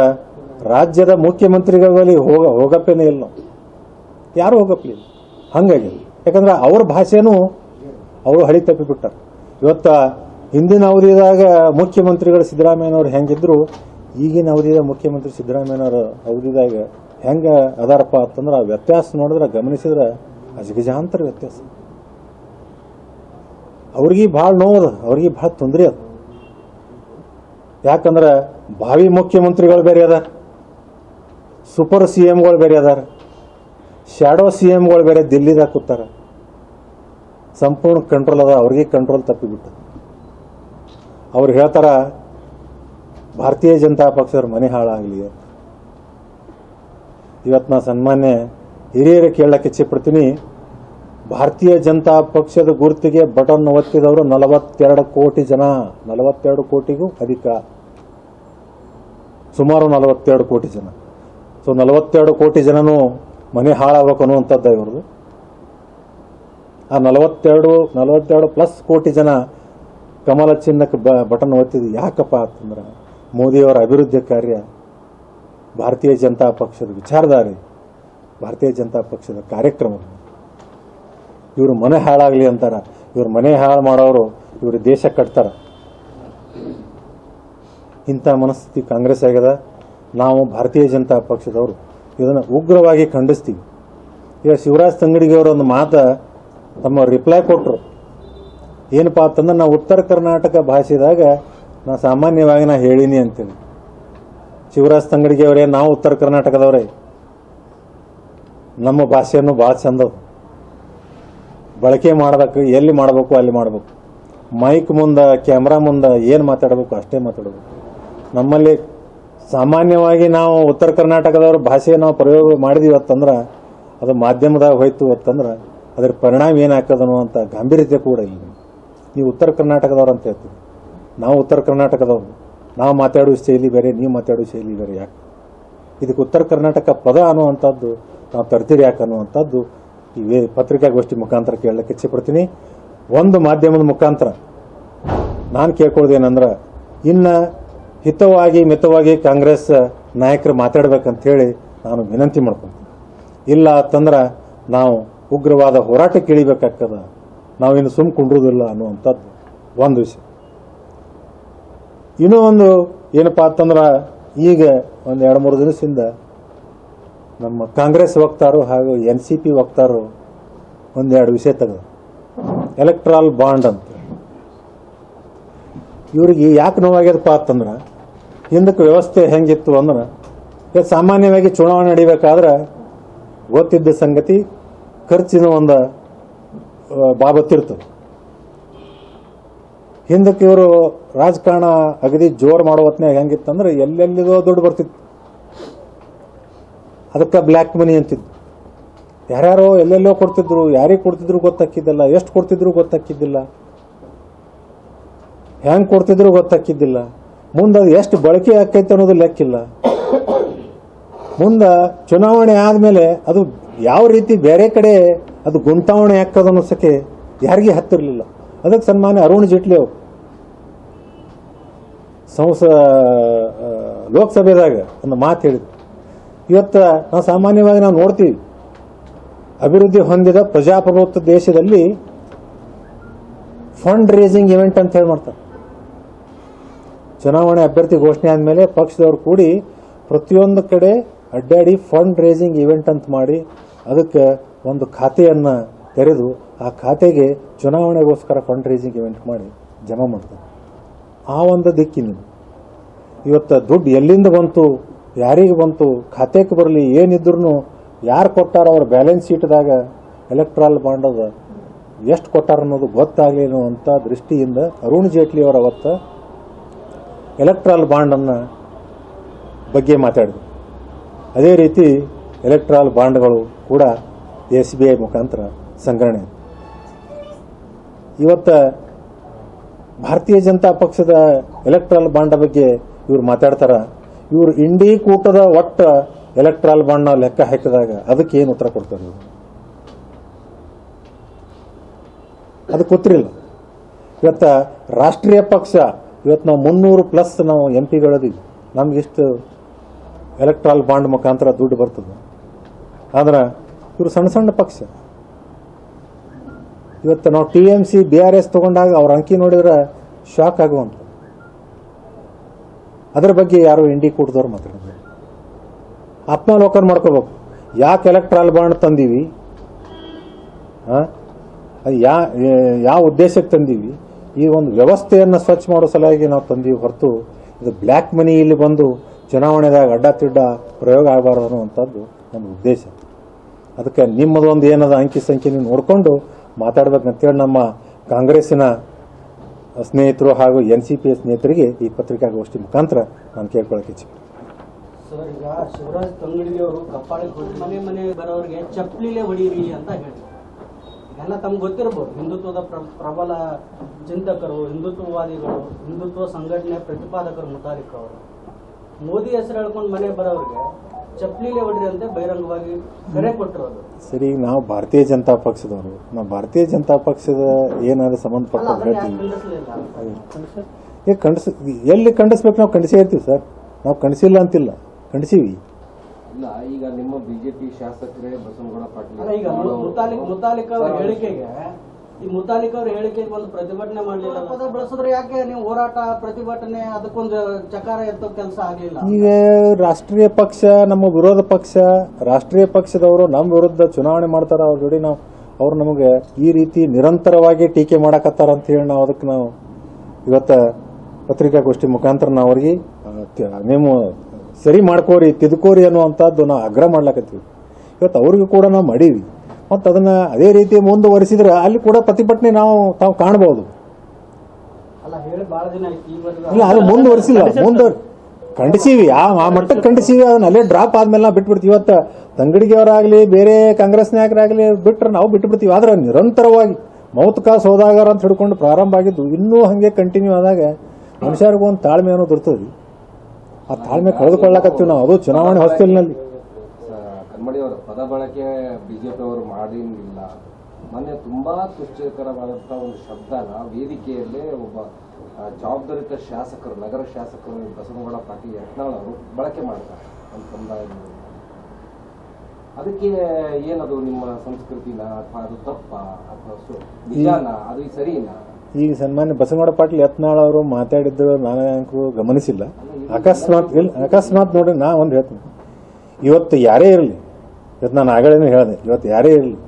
ರಾಜ್ಯದ ಮುಖ್ಯಮಂತ್ರಿಗಳ ಬಳಿ ಹೋಗಪ್ಪೇನೇ ಇಲ್ಲ, ಯಾರು ಹೋಗಪ್ಪಿಲ್ಲ. ಹಾಗಾಗಿ ಯಾಕಂದ್ರೆ ಅವ್ರ ಭಾಷೆನೂ ಅವರು ಹಳಿ ತಪ್ಪಿಬಿಟ್ಟಾರೆ. ಇವತ್ತ ಹಿಂದಿನ ಅವಧಿದಾಗ ಮುಖ್ಯಮಂತ್ರಿಗಳು ಸಿದ್ದರಾಮಯ್ಯನವ್ರು ಹೆಂಗಿದ್ರು, ಈಗಿನ ಅವಧಿಯ ಮುಖ್ಯಮಂತ್ರಿ ಸಿದ್ದರಾಮಯ್ಯನವ್ರ ಅವಧಿದಾಗ ಹೆಂಗೆ ಅದಾರಪ್ಪ ಅಂತಂದ್ರೆ ಆ ವ್ಯತ್ಯಾಸ ನೋಡಿದ್ರೆ ಗಮನಿಸಿದ್ರೆ ಅಜಗಜಾಂತರ ವ್ಯತ್ಯಾಸ. ಅವ್ರಿಗೆ ಭಾಳ ನೋವದ, ಅವ್ರಿಗೆ ಭಾಳ ತೊಂದರೆ ಅದ. ಯಾಕಂದ್ರೆ ಭಾವಿ ಮುಖ್ಯಮಂತ್ರಿಗಳು ಬೇರೆ ಅದಾರ, ಸೂಪರ್ CMಗಳು ಬೇರೆ ಅದಾರ, ಶ್ಯಾಡೋ CMಗಳು ಬೇರೆ ದಿಲ್ಲಿದಾಗ ಕೂತಾರ. ಸಂಪೂರ್ಣ ಕಂಟ್ರೋಲ್ ಅದ, ಅವ್ರಿಗೆ ಕಂಟ್ರೋಲ್ ತಪ್ಪಿಬಿಟ್ಟು ಅವ್ರು ಹೇಳ್ತಾರ ಭಾರತೀಯ ಜನತಾ ಪಕ್ಷದವ್ರ ಮನೆ ಹಾಳಾಗಲಿ ಅಂತ. ಇವತ್ತು ನಾ ಸನ್ಮಾನ್ಯ ಹಿರಿಯರ ಕೇಳಕ್ಕೆ ಇಚ್ಛೆ ಪಡ್ತೀನಿ. ಭಾರತೀಯ ಜನತಾ ಪಕ್ಷದ ಗುರುತಿಗೆ ಬಟನ್ ಒತ್ತಿದವರು 42 ಕೋಟಿ ಜನ, 42 ಕೋಟಿಗೂ ಅಧಿಕ, ಸುಮಾರು 42 ಕೋಟಿ ಜನ. ಸೊ 42 ಕೋಟಿ ಜನನು ಮನೆ ಹಾಳಾಗಬೇಕು ಅನ್ನುವಂಥದ್ದು ಇವ್ರದ್ದು. ಆ 42 ಪ್ಲಸ್ ಕೋಟಿ ಜನ ಕಮಲ ಚಿನ್ನಕ್ಕೆ ಬಟನ್ ಒತ್ತಿದ್ದು ಯಾಕಪ್ಪ ಅಂತಂದ್ರೆ ಮೋದಿಯವರ ಅಭಿವೃದ್ಧಿ ಕಾರ್ಯ, ಭಾರತೀಯ ಜನತಾ ಪಕ್ಷದ ವಿಚಾರಧಾರೆ, ಭಾರತೀಯ ಜನತಾ ಪಕ್ಷದ ಕಾರ್ಯಕ್ರಮ. ಇವರು ಮನೆ ಹಾಳಾಗಲಿ ಅಂತಾರ, ಇವ್ರ ಮನೆ ಹಾಳು ಮಾಡೋರು ಇವರು ದೇಶ ಕಟ್ತಾರ. ಇಂಥ ಮನಸ್ಥಿತಿ ಕಾಂಗ್ರೆಸ್ ಆಗ್ಯದ. ನಾವು ಭಾರತೀಯ ಜನತಾ ಪಕ್ಷದವರು ಇದನ್ನು ಉಗ್ರವಾಗಿ ಖಂಡಿಸ್ತೀವಿ. ಈಗ ಶಿವರಾಜ್ ತಂಗಡಿಗೆಯವರು ಒಂದು ಮಾತು ತಮ್ಮ ರಿಪ್ಲೈ ಕೊಟ್ಟರು. ಏನಪ್ಪ ಅಂತಂದ್ರೆ ನಾವು ಉತ್ತರ ಕರ್ನಾಟಕ ಭಾಷೆದಾಗ ನಾ ಸಾಮಾನ್ಯವಾಗಿ ನಾ ಹೇಳಿನಿ ಅಂತೇಳಿ. ಶಿವರಾಜ್ ತಂಗಡಿಗೆಯವರೇ, ನಾವು ಉತ್ತರ ಕರ್ನಾಟಕದವರೇ, ನಮ್ಮ ಭಾಷೆಯನ್ನು ಭಾಳ ಚಂದದು, ಬಳಕೆ ಮಾಡಬೇಕು, ಎಲ್ಲಿ ಮಾಡಬೇಕು ಅಲ್ಲಿ ಮಾಡಬೇಕು, ಮೈಕ್ ಮುಂದೆ ಕ್ಯಾಮ್ರಾ ಮುಂದೆ ಏನು ಮಾತಾಡಬೇಕು ಅಷ್ಟೇ ಮಾತಾಡಬೇಕು. ನಮ್ಮಲ್ಲಿ ಸಾಮಾನ್ಯವಾಗಿ ನಾವು ಉತ್ತರ ಕರ್ನಾಟಕದವ್ರ ಭಾಷೆ ನಾವು ಪ್ರಯೋಗ ಮಾಡಿದೀವಿ ಅಂತಂದ್ರೆ ಅದು ಮಾಧ್ಯಮದಾಗ ಹೋಯ್ತು ಅಂತಂದ್ರೆ ಅದರ ಪರಿಣಾಮ ಏನಾಗ್ತದೆ ಅನ್ನುವಂಥ ಗಾಂಭೀರ್ಯತೆ ಕೂಡ ಇಲ್ಲ. ನೀವು ಉತ್ತರ ಕರ್ನಾಟಕದವ್ರು ಅಂತ ಹೇಳ್ತೀವಿ, ನಾವು ಉತ್ತರ ಕರ್ನಾಟಕದವ್ರು, ನಾವು ಮಾತಾಡೋ ಶೈಲಿ ಬೇರೆ, ನೀವು ಮಾತಾಡೋ ಶೈಲಿ ಬೇರೆ. ಯಾಕೆ ಇದಕ್ಕೆ ಉತ್ತರ ಕರ್ನಾಟಕ ಪದ ಅನ್ನುವಂಥದ್ದು ನಾವು ತರ್ತೀರಿ ಯಾಕೆ ಅನ್ನುವಂಥದ್ದು ಈ ಪತ್ರಿಕಾಗೋಷ್ಠಿ ಮುಖಾಂತರ ಕೇಳಲಿಕ್ಕೆ ಇಚ್ಛೆ ಪಡ್ತೀನಿ. ಒಂದು ಮಾಧ್ಯಮದ ಮುಖಾಂತರ ನಾನು ಕೇಳ್ಕೊಳ್ಳೋದೇನಂದ್ರೆ, ಇನ್ನು ಹಿತವಾಗಿ ಮಿತವಾಗಿ ಕಾಂಗ್ರೆಸ್ ನಾಯಕರು ಮಾತಾಡ್ಬೇಕಂತೇಳಿ ನಾನು ವಿನಂತಿ ಮಾಡ್ಕೊತೀನಿ. ಇಲ್ಲ ಅಂತಂದ್ರೆ ನಾವು ಉಗ್ರವಾದ ಹೋರಾಟಕ್ಕೆ ಇಳಿಬೇಕಾಗ್ತದ, ನಾವಿನ್ನು ಸುಮ್ಮ ಕುಂಡ್ರುವುದಿಲ್ಲ ಅನ್ನುವಂಥದ್ದು ಒಂದು ವಿಷಯ. ಇನ್ನೂ ಒಂದು ಏನಪ್ಪ ಅಂತಂದ್ರೆ, ಈಗ ಒಂದು 2-3 ದಿವಸದಿಂದ ನಮ್ಮ ಕಾಂಗ್ರೆಸ್ ವಕ್ತಾರು ಹಾಗೂ NCP ವಕ್ತಾರು ಒಂದೆರಡು ವಿಷಯ ತೆಗೆದು, ಎಲೆಕ್ಟ್ರಾಲ್ ಬಾಂಡ್ ಅಂತ. ಇವ್ರಿಗೆ ಯಾಕೆ ನೋವಾಗ್ಯದಪ್ಪ ಅಂತಂದ್ರೆ, ಹಿಂದಕ್ಕೆ ವ್ಯವಸ್ಥೆ ಹೆಂಗಿತ್ತು ಅಂದ್ರೆ, ಈಗ ಸಾಮಾನ್ಯವಾಗಿ ಚುನಾವಣೆ ನಡಿಬೇಕಾದ್ರೆ ಗೊತ್ತಿದ್ದ ಸಂಗತಿ ಖರ್ಚಿನ ಒಂದು ಬಾಬತ್ತಿರ್ತದೆ. ಹಿಂದಕ್ಕೆ ಇವರು ರಾಜಕಾರಣ ಅಗದಿ ಜೋರು ಮಾಡೋ ಹೊತ್ನಾಗ ಹೆಂಗಿತ್ತಂದ್ರೆ ಎಲ್ಲೆಲ್ಲಿದೋ ದುಡ್ಡು ಬರ್ತಿತ್ತು, ಅದಕ್ಕೆ ಬ್ಲ್ಯಾಕ್ ಮನಿ ಅಂತಿದ್ದು. ಯಾರ್ಯಾರೋ ಎಲ್ಲೆಲ್ಲೋ ಕೊಡ್ತಿದ್ರು, ಯಾರಿಗೆ ಕೊಡ್ತಿದ್ರು ಗೊತ್ತಾಕಿದ್ದಿಲ್ಲ, ಎಷ್ಟು ಕೊಡ್ತಿದ್ರು ಗೊತ್ತಾಕಿದ್ದಿಲ್ಲ, ಹೆಂಗೆ ಕೊಡ್ತಿದ್ರು ಗೊತ್ತಾಕಿದ್ದಿಲ್ಲ. ಮುಂದೆ ಅದು ಎಷ್ಟು ಬಳಕೆ ಆಕೈತೆ ಅನ್ನೋದು ಲೆಕ್ಕಿಲ್ಲ. ಮುಂದೆ ಚುನಾವಣೆ ಆದಮೇಲೆ ಅದು ಯಾವ ರೀತಿ ಬೇರೆ ಕಡೆ ಅದು ಗುಂತಾವಣೆ ಹಾಕೋದು ಅನ್ನೋಸಕ್ಕೆ ಯಾರಿಗೆ ಹತ್ತಿರಲಿಲ್ಲ. ಅದಕ್ಕೆ ಸನ್ಮಾನ್ಯ ಅರುಣ್ ಜೇಟ್ಲಿ ಅವರು ಲೋಕಸಭೆದಾಗ ಒಂದು ಮಾತು ಹೇಳಿದ್ರು. ಇವತ್ತು ನಾವು ಸಾಮಾನ್ಯವಾಗಿ ನಾವು ನೋಡ್ತೀವಿ, ಅಭಿವೃದ್ಧಿ ಹೊಂದಿದ ಪ್ರಜಾಪ್ರಭುತ್ವ ದೇಶದಲ್ಲಿ ಫಂಡ್ ರೇಸಿಂಗ್ ಇವೆಂಟ್ ಅಂತ ಹೇಳಿ ಮಾಡ್ತಾರೆ. ಚುನಾವಣೆ ಅಭ್ಯರ್ಥಿ ಘೋಷಣೆ ಆದಮೇಲೆ ಪಕ್ಷದವ್ರು ಕೂಡಿ ಪ್ರತಿಯೊಂದು ಕಡೆ ಅಡ್ಡಾಡಿ ಫಂಡ್ ರೇಸಿಂಗ್ ಇವೆಂಟ್ ಅಂತ ಮಾಡಿ ಅದಕ್ಕೆ ಒಂದು ಖಾತೆಯನ್ನು ತೆರೆದು ಆ ಖಾತೆಗೆ ಚುನಾವಣೆಗೋಸ್ಕರ ಫಂಡ್ ರೇಸಿಂಗ್ ಇವೆಂಟ್ ಮಾಡಿ ಜಮಾ ಮಾಡ್ತಾರೆ. ಆ ಒಂದು ದಿಕ್ಕಿನಿಂದ ಇವತ್ತು ದುಡ್ಡು ಎಲ್ಲಿಂದ ಬಂತು, ಯಾರಿಗೆ ಬಂತು, ಖಾತೆಗೆ ಬರಲಿ, ಏನಿದ್ರು ಯಾರು ಕೊಟ್ಟಾರ ಅವ್ರ ಬ್ಯಾಲೆನ್ಸ್ ಶೀಟ್ದಾಗ ಎಲೆಕ್ಟ್ರಾಲ್ ಬಾಂಡದ ಎಷ್ಟು ಕೊಟ್ಟಾರ ಅನ್ನೋದು ಗೊತ್ತಾಗಲಿ ಅನ್ನುವಂಥ ದೃಷ್ಟಿಯಿಂದ ಅರುಣ್ ಜೇಟ್ಲಿ ಅವರ ಅವತ್ತು ಎಲೆಕ್ಟ್ರಾಲ್ ಬಾಂಡನ್ನು ಬಗ್ಗೆ ಮಾತಾಡಿದರು. ಅದೇ ರೀತಿ ಎಲೆಕ್ಟ್ರಾಲ್ ಬಾಂಡ್ಗಳು ಕೂಡ SBI ಮುಖಾಂತರ ಸಂಗ್ರಹಣೆ. ಇವತ್ತು ಭಾರತೀಯ ಜನತಾ ಪಕ್ಷದ ಎಲೆಕ್ಟ್ರಾಲ್ ಬಾಂಡ್ ಬಗ್ಗೆ ಇವ್ರು ಮಾತಾಡ್ತಾರ. ಇವರು ಇಂಡಿ ಕೂಟದ ಒಟ್ಟು ಎಲೆಕ್ಟ್ರಾಲ್ ಬಾಂಡ್ನ ಲೆಕ್ಕ ಹಾಕಿದಾಗ ಅದಕ್ಕೆ ಏನು ಉತ್ತರ ಕೊಡ್ತಾರೆ? ಅದು ಗೊತ್ತಿರಲಿಲ್ಲ. ಇವತ್ತು ರಾಷ್ಟ್ರೀಯ ಪಕ್ಷ ಇವತ್ತು ನಾವು 300+ ನಾವು MP ನಮ್ಗೆ ಇಷ್ಟು ಎಲೆಕ್ಟ್ರಾಲ್ ಬಾಂಡ್ ಮುಖಾಂತರ ದುಡ್ಡು ಬರ್ತದೆ. ಆದ್ರೆ ಇವರು ಸಣ್ಣ ಸಣ್ಣ ಪಕ್ಷ. ಇವತ್ತು ನಾವು TMC BRS ತಗೊಂಡಾಗ ಅವ್ರ ಅಂಕಿ ನೋಡಿದ್ರೆ ಶಾಕ್ ಆಗುವಂಥ. ಅದರ ಬಗ್ಗೆ ಯಾರು ಇಂಡಿ ಕೂಟದವ್ರು ಮಾತಾಡಿದ್ರು. ಆತ್ಮಾವಲೋಕನ ಮಾಡ್ಕೋಬೇಕು. ಯಾಕೆ ಎಲೆಕ್ಟ್ರಾಲ್ ಬಾಂಡ್ ತಂದೀವಿ, ಯಾವ ಉದ್ದೇಶಕ್ಕೆ ತಂದೀವಿ, ಈ ಒಂದು ವ್ಯವಸ್ಥೆಯನ್ನು ಸ್ವಚ್ಛ ಮಾಡೋ ಸಲುವಾಗಿ ನಾವು ತಂದೀವಿ ಹೊರತು ಇದು ಬ್ಲ್ಯಾಕ್ ಮನಿ ಇಲ್ಲಿ ಬಂದು ಚುನಾವಣೆದಾಗ ಅಡ್ಡ ತಿಡ್ಡ ಪ್ರಯೋಗ ಆಗಬಾರ್ದು ಅನ್ನುವಂಥದ್ದು ನಮ್ಮ ಉದ್ದೇಶ. ಅದಕ್ಕೆ ನಿಮ್ಮದೊಂದು ಏನದ ಅಂಕಿ ಸಂಖ್ಯೆ ನೀವು ನೋಡಿಕೊಂಡು ಮಾತಾಡ್ಬೇಕಂತೇಳಿ ನಮ್ಮ ಕಾಂಗ್ರೆಸ್ಸಿನ ಸ್ನೇಹಿತರು ಹಾಗೂ NCP ಸ್ನೇಹಿತರಿಗೆ ಈ ಪತ್ರಿಕಾಗೋಷ್ಠಿ ಮುಖಾಂತರ ನಾನು ಕೇಳ್ಕೊಳ್ಳೋಕೆ ಇಚ್ಛೆ. ಸರ್, ಈಗ ಶಿವರಾಜ್ ತಂಗಡಿಗೆ ಅವರು ಕಪ್ಪಾಳಿಗೆ ಹೋಗಿ ಮನೆ ಮನೆ ಬರೋರಿಗೆ ಚಪ್ಪಲಿಲೆ ಹೊಡೀರಿ ಅಂತ ಹೇಳಿದ್ರು. ಎಲ್ಲ ತಮ್ಗೆ ಗೊತ್ತಿರ್ಬೋದು, ಹಿಂದುತ್ವದ ಪ್ರಬಲ ಚಿಂತಕರು, ಹಿಂದುತ್ವವಾದಿಗಳು, ಹಿಂದುತ್ವ ಸಂಘಟನೆ ಪ್ರತಿಪಾದಕರು ಮುತಾಲಿಕ್ ಅವರು ಮೋದಿ ಹೆಸರು ಹೇಳ್ಕೊಂಡು ಮನೆ ಬರೋರಿಗೆ ಚಪ್ಪಲಿಲೆ ಹೊಡ್ರಿ ಅಂತ ಬಹಿರಂಗವಾಗಿ ಕರೆ ಕೊಟ್ಟಿರೋದು. ಸರಿ, ನಾವು ಭಾರತೀಯ ಜನತಾ ಪಕ್ಷದವರು, ನಾವು ಭಾರತೀಯ ಜನತಾ ಪಕ್ಷದ ಏನಾದ್ರು ಸಂಬಂಧಪಟ್ಟ ಹೇಳ್ತೀವಿ. ಎಲ್ಲಿ ಖಂಡಿಸ್ಬೇಕು ನಾವು ಖಂಡಿಸೇ ಇರ್ತೀವಿ ಸರ್. ನಾವು ಖಂಡಿಸಿಲ್ಲ ಅಂತಿಲ್ಲ, ಖಂಡಿಸೀವಿ. ಇಲ್ಲ, ಈಗ ನಿಮ್ಮ ಬಿಜೆಪಿ ಶಾಸಕರೇ ಬಸವನಗೌಡ ಪಾಟೀಲ್ ಈಗ ಮುತಾಲಿಕ್ ಅವರ ಹೇಳಿಕೆಗೆ, ಈ ಮುತಾಲಿಕ್ ಅವರ ಹೇಳಿಕೆಗೆ ಒಂದು ಪ್ರತಿಭಟನೆ ಮಾಡಲಿಲ್ಲ, ಪದ ಬಳಸಿದ್ರೆ ಯಾಕೆ ನೀವು ಹೋರಾಟ ಪ್ರತಿಭಟನೆ ಅದಕ್ಕೊಂದು ಚಕಾರ ಎತ್ತೋ ಕೆಲಸ ಆಗಲಿಲ್ಲ? ಈಗ ರಾಷ್ಟ್ರೀಯ ಪಕ್ಷ ನಮ್ಮ ವಿರೋಧ ಪಕ್ಷ, ರಾಷ್ಟ್ರೀಯ ಪಕ್ಷದವರು ನಮ್ಮ ವಿರುದ್ಧ ಚುನಾವಣೆ ಮಾಡ್ತಾರ, ಅವ್ರ ಜೋಡಿ ನಾವು ಅವ್ರು ನಮಗೆ ಈ ರೀತಿ ನಿರಂತರವಾಗಿ ಟೀಕೆ ಮಾಡಕತ್ತಾರ ಅಂತ ಹೇಳಿ ನಾವು ಅದಕ್ಕೆ ನಾವು ಇವತ್ತು ಪತ್ರಿಕಾಗೋಷ್ಠಿ ಮುಖಾಂತರ ನಾವು ಅವ್ರಿಗೆ ನೀವು ಸರಿ ಮಾಡ್ಕೋರಿ, ತಿದ್ಕೋರಿ ಅನ್ನುವಂಥದ್ದು ನಾವು ಆಗ್ರಹ ಮಾಡ್ಲಕತ್ತೀವಿ. ಇವತ್ತು ಅವ್ರಿಗೂ ಕೂಡ ನಾವು ಮಾಡೀವಿ. ಮತ್ತು ಅದನ್ನ ಅದೇ ರೀತಿ ಮುಂದುವರಿಸಿದ್ರೆ ಅಲ್ಲಿ ಕೂಡ ಪ್ರತಿಭಟನೆ ತಾವು ಕಾಣಬಹುದು. ಇಲ್ಲ, ಅದು ಮುಂದುವರಿಸಿಲ್ಲ, ಖಂಡಿಸೀವಿ, ಆ ಮಟ್ಟಕ್ಕೆ ಖಂಡಿಸೀವಿ. ಅದನ್ನ ಅಲ್ಲೇ ಡ್ರಾಪ್ ಆದ್ಮೇಲೆ ನಾವು ಬಿಟ್ಬಿಡ್ತೀವಿ. ಇವತ್ತು ತಂಗಡಿಗೆಯವರಾಗಲಿ ಬೇರೆ ಕಾಂಗ್ರೆಸ್ ನಾಯಕರಾಗಲಿ ಬಿಟ್ರೆ ನಾವು ಬಿಟ್ಬಿಡ್ತೀವಿ. ಆದ್ರೆ ನಿರಂತರವಾಗಿ ಮೌತ್ಕಾಸ್ ಹೋದಾಗಾರ ಅಂತ ಹಿಡ್ಕೊಂಡು ಪ್ರಾರಂಭ ಆಗಿದ್ದು ಇನ್ನೂ ಹಂಗೆ ಕಂಟಿನ್ಯೂ ಆದಾಗ ಮನುಷ್ಯರಿಗೂ ಒಂದು ತಾಳ್ಮೆ ಅನ್ನೋದು ಇರ್ತದೆ. ಆ ತಾಳ್ಮೆ ಕಳೆದುಕೊಳ್ಳಕತ್ತೀವಿ ನಾವು, ಅದು ಚುನಾವಣೆ ಹೊಸ್ತಿಲಿನಲ್ಲಿ. ಕನ್ಮಡಿ ಅವರ ಪದ ಬಳಕೆ ಬಿಜೆಪಿ ಅವರು ಮಾಡಿಲ್ಲ. ಮೊನ್ನೆ ತುಂಬಾ ತುಷ್ಟಕರವಾದಂತಹ ಒಂದು ಶಬ್ದನ ವೇದಿಕೆಯಲ್ಲೇ ಒಬ್ಬ ಜವಾಬ್ದಾರಿತ ಶಾಸಕರು, ನಗರ ಶಾಸಕರು ಬಸವನಗೌಡ ಪಾಟೀಲ್ ಯತ್ನಾಳ್ ಅವರು ಬಳಕೆ ಮಾಡ್ತಾರೆ ಒಂದು ಸಮುದಾಯದ. ಅದಕ್ಕೆ ಏನದು ನಿಮ್ಮ ಸಂಸ್ಕೃತಿನ ಅಥವಾ ಅದು ತಪ್ಪ ಅಥವಾ ನಿಜಾನ, ಅದು ಸರಿನಾ? ಈಗ ಸನ್ಮಾನ್ಯ ಬಸವನಗೌಡ ಪಾಟೀಲ್ ಯತ್ನಾಳ್ ಅವರು ಮಾತಾಡಿದ್ದು ನಾನು ಗಮನಿಸಿಲ್ಲ. ಅಕಸ್ಮಾತ್ ನೋಡಿ, ನಾ ಒಂದು ಹೇಳ್ತೀನಿ, ಇವತ್ತು ಯಾರೇ ಇರಲಿ, ಇವತ್ತು ನಾನು ಆಗಲೇ ಹೇಳಿದೆ, ಇವತ್ತು ಯಾರೇ ಇರಲಿ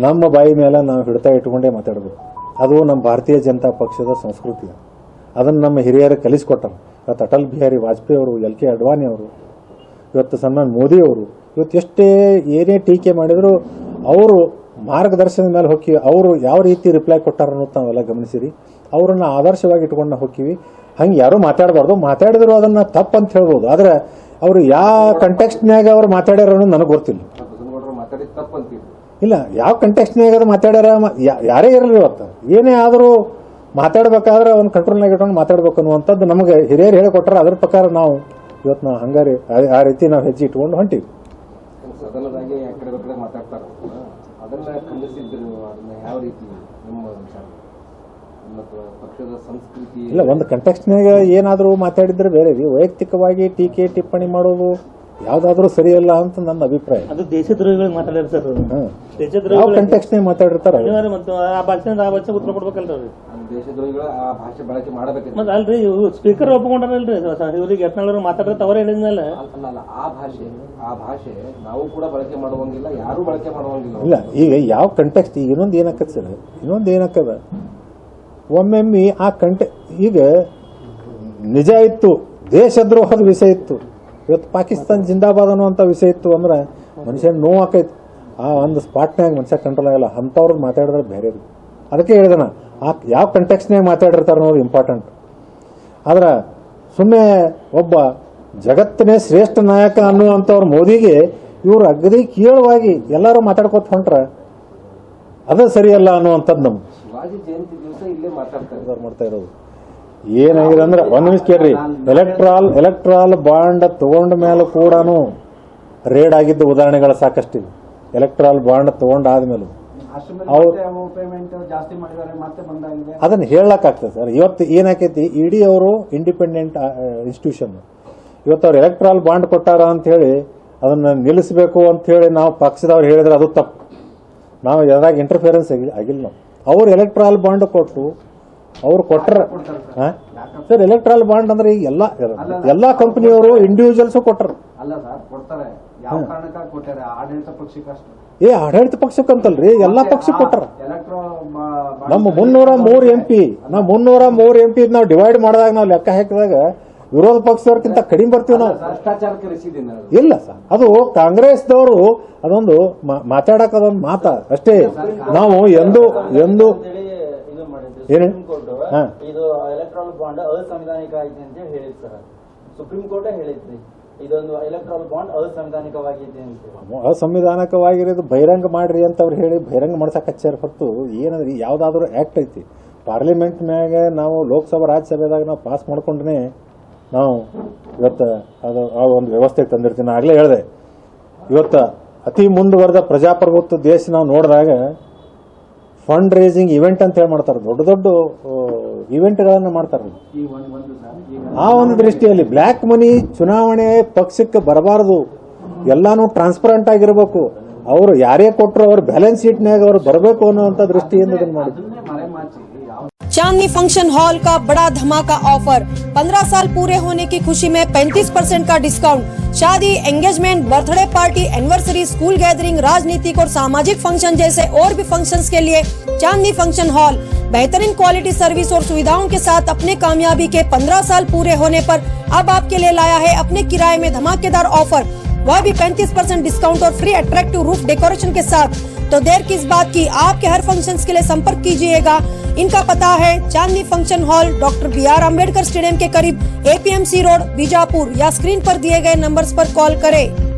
ನಮ್ಮ ಬಾಯಿ ಮೇಲೆ ನಾವು ಹಿಡಿತಾ ಇಟ್ಕೊಂಡೇ ಮಾತಾಡಬೇಕು. ಅದು ನಮ್ಮ ಭಾರತೀಯ ಜನತಾ ಪಕ್ಷದ ಸಂಸ್ಕೃತಿ. ಅದನ್ನು ನಮ್ಮ ಹಿರಿಯರು ಕಲಿಸ್ಕೊಟ್ಟಾರ. ಇವತ್ತು ಅಟಲ್ ಬಿಹಾರಿ ವಾಜಪೇಯಿ ಅವರು, LK ಅಡ್ವಾಣಿ ಅವರು, ಇವತ್ತು ಸನ್ಮಾನ್ ಮೋದಿ ಅವರು, ಇವತ್ತು ಏನೇ ಟೀಕೆ ಮಾಡಿದ್ರು ಅವರು ಮಾರ್ಗದರ್ಶನದ ಮೇಲೆ ಹೋಗಿ ಅವರು ಯಾವ ರೀತಿ ರಿಪ್ಲೈ ಕೊಟ್ಟಾರ ಅನ್ನೋದು ನಾವೆಲ್ಲ ಗಮನಿಸಿರಿ. ಅವರನ್ನ ಆದರ್ಶವಾಗಿ ಇಟ್ಕೊಂಡು ನಾವು ಹೋಗ್ತೀವಿ. ಹಂಗೆ ಯಾರೂ ಮಾತಾಡಬಾರ್ದು. ಮಾತಾಡಿದ್ರು ಅದನ್ನ ತಪ್ಪಂತ ಹೇಳ್ಬೋದು, ಆದ್ರೆ ಅವರು ಯಾವ ಕಂಟೆಕ್ಸ್ಟ್ನಾಗ ಅವ್ರು ಮಾತಾಡ್ಯಾರ ಅನ್ನೋದು ನನಗೆ ಗೊತ್ತಿಲ್ಲ. ಇಲ್ಲ, ಯಾವ ಕಂಟೆಕ್ಸ್ಟ್ನಾಗ ಅದು ಮಾತಾಡ್ಯಾರ, ಯಾರೇ ಇರಲಿ ಇವತ್ತು ಏನೇ ಆದರೂ ಮಾತಾಡ್ಬೇಕಾದ್ರೆ ಒಂದು ಕಂಟ್ರೋಲ್ನಾಗ ಇಟ್ಕೊಂಡು ಮಾತಾಡ್ಬೇಕು ಅನ್ನುವಂಥದ್ದು ನಮಗೆ ಹಿರಿಯರು ಹೇಳಿಕೊಟ್ಟಾರ. ಅದ್ರ ಪ್ರಕಾರ ನಾವು ಇವತ್ತು ನಾವು ಹಂಗಾರೆ ಆ ರೀತಿ ನಾವು ಹೆಜ್ಜೆ ಇಟ್ಕೊಂಡು ಹೊಂಟೀವಿ. ಸದನದಾಗಿ ಮಾತಾಡ್ತಾರ, ಅದನ್ನ ಖಂಡಿಸಿದ್ರು. ಅದನ್ನ ಯಾವ ರೀತಿ ನಿಮ್ಮ ಪಕ್ಷದ ಸಂಸ್ಕೃತಿ? ಇಲ್ಲ, ಒಂದು ಕಂಟೆಕ್ಸ್ಟ್ನಾಗ ಏನಾದರೂ ಮಾತಾಡಿದ್ರೆ ಬೇರೆ, ವೈಯಕ್ತಿಕವಾಗಿ ಟೀಕೆ ಟಿಪ್ಪಣಿ ಮಾಡೋದು ಯಾವ್ದಾದ್ರೂ ಸರಿಯಲ್ಲ ಅಂತ ನನ್ನ ಅಭಿಪ್ರಾಯ. ಅದು ದೇಶದ್ರೋಹಿಗಳು ಮಾತಾಡಿರ್ತಾರೆ, ಯಾವ ಕಂಟೆಕ್ಸ್ಟ್ನಾಗ ಮಾತಾಡಿರ್ತಾರೆ ಆ ಭಾಷೆ ಉತ್ತರ ಕೊಡ್ಬೇಕಲ್ರಿ. ದೇಶದ್ರೋಹಿಗಳು ಆ ಭಾಷೆ ಬಳಕೆ ಮಾಡಬೇಕು. ಮತ್ತೆ ಅಲ್ರಿ, ಸ್ಪೀಕರ್ ಒಪ್ಕೊಂಡ್ರಲ್ರಿ ಇವ್ರಿಗೆ ಯತ್ನಾಳ್ ಮಾತಾಡಿದ್ರೆ ಅವರೇ ಹೇಳಿದ್ಮೇಲೆ ಅಲ್ಲ, ಆ ಭಾಷೆ ನಾವು ಕೂಡ ಬಳಕೆ ಮಾಡುವಂಗಿಲ್ಲ, ಯಾರು ಬಳಕೆ ಮಾಡುವಂಗಿಲ್ಲ. ಇಲ್ಲ, ಈಗ ಯಾವ ಕಂಟೆಕ್ಸ್ಟ್, ಈಗ ಇನ್ನೊಂದು ಏನಾಕತ್ ಸರ್, ಇನ್ನೊಂದು ಏನಾಕದ, ಒಮ್ಮೊಮ್ಮೆ ಆ ಈಗ ನಿಜ ಇತ್ತು, ದೇಶದ್ರೋಹದ ವಿಷಯ ಇತ್ತು, ಇವತ್ತು ಪಾಕಿಸ್ತಾನ ಜಿಂದಾಬಾದ್ ಅನ್ನುವಂಥ ವಿಷಯ ಇತ್ತು ಅಂದ್ರೆ ಮನುಷ್ಯನ ನೋವು ಆಕೈತಿ. ಆ ಒಂದು ಸ್ಪಾಟ್ನಾಗ ಮನುಷ್ಯ ಕಂಟ್ರೋಲ್ ಆಗಲ್ಲ. ಅಂಥವ್ರದ್ದು ಮಾತಾಡಿದ್ರೆ ಬೇರೆ. ಅದಕ್ಕೆ ಹೇಳಿದನ ಯಾವ ಕಂಟೆಕ್ಸ್ನಾಗ ಮಾತಾಡಿರ್ತಾರೆ ಅನ್ನೋದು ಇಂಪಾರ್ಟೆಂಟ್. ಆದ್ರೆ ಸುಮ್ಮನೆ ಒಬ್ಬ ಜಗತ್ತಿನ ಶ್ರೇಷ್ಠ ನಾಯಕ ಅನ್ನುವಂಥವ್ರ ಮೋದಿಗೆ ಇವರು ಅಗದಿ ಕೀಳವಾಗಿ ಎಲ್ಲರೂ ಮಾತಾಡ್ಕೊತ ಹೊಂಟ್ರ ಅದು ಸರಿಯಲ್ಲ ಅನ್ನುವಂಥದ್ದು ನಮ್ಗೆ ಶಿವಾಜಿ ಜಯಂತಿ ದಿವಸ ಇಲ್ಲೇ ಮಾಡ್ತಾ ಇರೋದು. ಏನಾಗಿದೆ ಅಂದ್ರೆ ಒಂದು ನಿಮಿಷ ಕೇಳ್ರಿ, ಎಲೆಕ್ಟ್ರಾಲ್ ಬಾಂಡ್ ತಗೊಂಡ ಮೇಲೆ ಕೂಡ ರೇಡ್ ಆಗಿದ್ದ ಉದಾಹರಣೆಗಳು ಸಾಕಷ್ಟಿವೆ. ಎಲೆಕ್ಟ್ರಾಲ್ ಬಾಂಡ್ ತಗೊಂಡಾದ್ಮೇಲೆ ಅವ್ರು ಪೇಮೆಂಟ್ ಜಾಸ್ತಿ ಮಾಡಿದ್ದಾರೆ ಮತ್ತೆ ಬಂದಾಗಿದೆ. ಅದನ್ನು ಹೇಳಕ್ಕಾಗ್ತದೆ ಸರ್. ಇವತ್ತು ಏನಾಕೈತಿ, ಇಡಿ ಅವರು ಇಂಡಿಪೆಂಡೆಂಟ್ ಇನ್ಸ್ಟಿಟ್ಯೂಷನ್. ಇವತ್ತು ಅವ್ರು ಎಲೆಕ್ಟ್ರಾಲ್ ಬಾಂಡ್ ಕೊಟ್ಟಾರ ಅಂತ ಹೇಳಿ ಅದನ್ನು ನಿಲ್ಲಿಸಬೇಕು ಅಂತ ಹೇಳಿ ನಾವು ಪಕ್ಷದವ್ರು ಹೇಳಿದ್ರೆ ಅದು ತಪ್ಪು. ನಾವು ಯಾವಾಗ ಇಂಟರ್ಫಿಯರೆನ್ಸ್ ಆಗಿಲ್ಲ. ನಾವು ಅವ್ರು ಎಲೆಕ್ಟ್ರಾಲ್ ಬಾಂಡ್ ಕೊಟ್ಟು ಅವ್ರು ಕೊಟ್ಟರ ಸರ್. ಎಲೆಕ್ಟ್ರಾಲ್ ಬಾಂಡ್ ಅಂದ್ರೆ ಈಗ ಎಲ್ಲಾ ಕಂಪನಿಯವರು ಇಂಡಿವಿಜುವಲ್ಸ್ ಕೊಟ್ಟರು. ಅಲ್ಲ ಸರ್, ಕೊಡ್ತಾರೆ. ಯಾವ ಕಾರಣಕ್ಕಾಗಿ ಕೊಟ್ಟಾರೆ? ಆಡಳಿತ ಪಕ್ಷಕ್ಕೆ ಅಷ್ಟೇ. ಆಡಳಿತ ಪಕ್ಷಕ್ಕಂತಲ್ರಿ, ಎಲ್ಲಾ ಪಕ್ಷಕ್ಕೆ ಕೊಟ್ಟರ. ಎಲೆಕ್ಟ್ರೋ ನಮ್ಮ 303 MP, ನಾವು 303 MP ನಾವು ಡಿವೈಡ್ ಮಾಡಿದಾಗ ನಾವು ಲೆಕ್ಕ ಹಾಕಿದಾಗ ವಿರೋಧ ಪಕ್ಷದವ್ರಕ್ಕಿಂತ ಕಡಿಮೆ ಬರ್ತೀವಿ ನಾವು. ಭ್ರಷ್ಟಾಚಾರಕ್ಕೆ ರಸೀದಿನ ಇಲ್ಲ ಸರ್, ಅದು ಕಾಂಗ್ರೆಸ್ದವರು ಅದೊಂದು ಮಾತಾಡಕ್ ಅದೊಂದು ಮಾತ ಅಷ್ಟೇ. ನಾವು ಎಂದು ಇದು ಮಾಡಿದ್ರು ಏನು? ಸುಪ್ರೀಂ ಕೋರ್ಟ್ ಇದು ಎಲೆಕ್ಟ್ರಾಲ್ ಬಾಂಡ್ ಅಸಂವಿಧಾನಿಕ ಆಗಿದೆ ಅಂತ ಹೇಳಿದ್ ಸರ್. ಸುಪ್ರೀಂ ಕೋರ್ಟ್ ಹೇಳಿದ್ರಿ ಇದೊಂದು ಎಲೆಕ್ಟ್ರಾಲ್ ಬಾಂಡ್ ಅಸಂವಿಧಾನಿಕವಾಗಿದೆ ಅಂತ. ಅಸಂವಿಧಾನಿಕವಾಗಿರೋದು ಬಹಿರಂಗ ಮಾಡ್ರಿ ಅಂತ ಅವ್ರು ಹೇಳಿ ಬಹಿರಂಗ ಮಾಡ್ಸಕ್ ಹಚ್ಚಾರ ಹೊರತು ಏನಂದ್ರೆ ಯಾವ್ದಾದ್ರು ಆಕ್ಟ್ ಐತಿ ಪಾರ್ಲಿಮೆಂಟ್ ಮ್ಯಾಗ ನಾವು ಲೋಕಸಭಾ ರಾಜ್ಯಸಭೆದಾಗ ನಾವು ಪಾಸ್ ಮಾಡ್ಕೊಂಡ್ರೆ ನಾವು ಇವತ್ತು ಅದು ಆ ಒಂದು ವ್ಯವಸ್ಥೆಗೆ ತಂದಿರ್ತೀನಿ. ಆಗ್ಲೇ ಹೇಳಿದೆ, ಇವತ್ತು ಅತಿ ಮುಂದುವರೆದ ಪ್ರಜಾಪ್ರಭುತ್ವ ದೇಶ ನಾವು ನೋಡಿದಾಗ ಫಂಡ್ ರೇಸಿಂಗ್ ಇವೆಂಟ್ ಅಂತ ಹೇಳಿ ಮಾಡ್ತಾರೆ. ದೊಡ್ಡ ದೊಡ್ಡ ಇವೆಂಟ್ಗಳನ್ನು ಮಾಡ್ತಾರೆ. ಆ ಒಂದು ದೃಷ್ಟಿಯಲ್ಲಿ ಬ್ಲ್ಯಾಕ್ ಮನಿ ಚುನಾವಣೆ ಪಕ್ಷಕ್ಕೆ ಬರಬಾರದು. ಎಲ್ಲಾನು ಟ್ರಾನ್ಸ್ಪರೆಂಟ್ ಆಗಿರಬೇಕು. ಅವರು ಯಾರೇ ಕೊಟ್ಟರು ಅವ್ರ ಬ್ಯಾಲೆನ್ಸ್ ಶೀಟ್ನಾಗ ಅವ್ರು ಬರಬೇಕು ಅನ್ನುವಂಥ ದೃಷ್ಟಿಯಿಂದ ಇದನ್ನು ಮಾಡಿದ್ರು. चांदनी फंक्शन हॉल का बड़ा धमाका ऑफर, 15 साल पूरे होने की खुशी में 35% का डिस्काउंट। शादी, engagement, birthday party, anniversary, school gathering, राजनीतिक और सामाजिक फंक्शन जैसे और भी फंक्शंस के लिए चांदनी फंक्शन हॉल बेहतरीन क्वालिटी सर्विस और सुविधाओं के साथ अपने कामयाबी के 15 साल पूरे होने पर अब आपके लिए लाया है अपने किराए में धमाकेदार ऑफर, वह भी 35% डिस्काउंट और फ्री अट्रैक्टिव रूफ डेकोरेशन के साथ। तो देर किस बात की, आपके हर फंक्शंस के लिए संपर्क कीजिएगा। इनका पता है Chandni function hall, doctor BR Ambedkar stadium के करीब, APMC रोड, बीजापुर, या स्क्रीन पर दिए गए नंबर्स पर कॉल करें।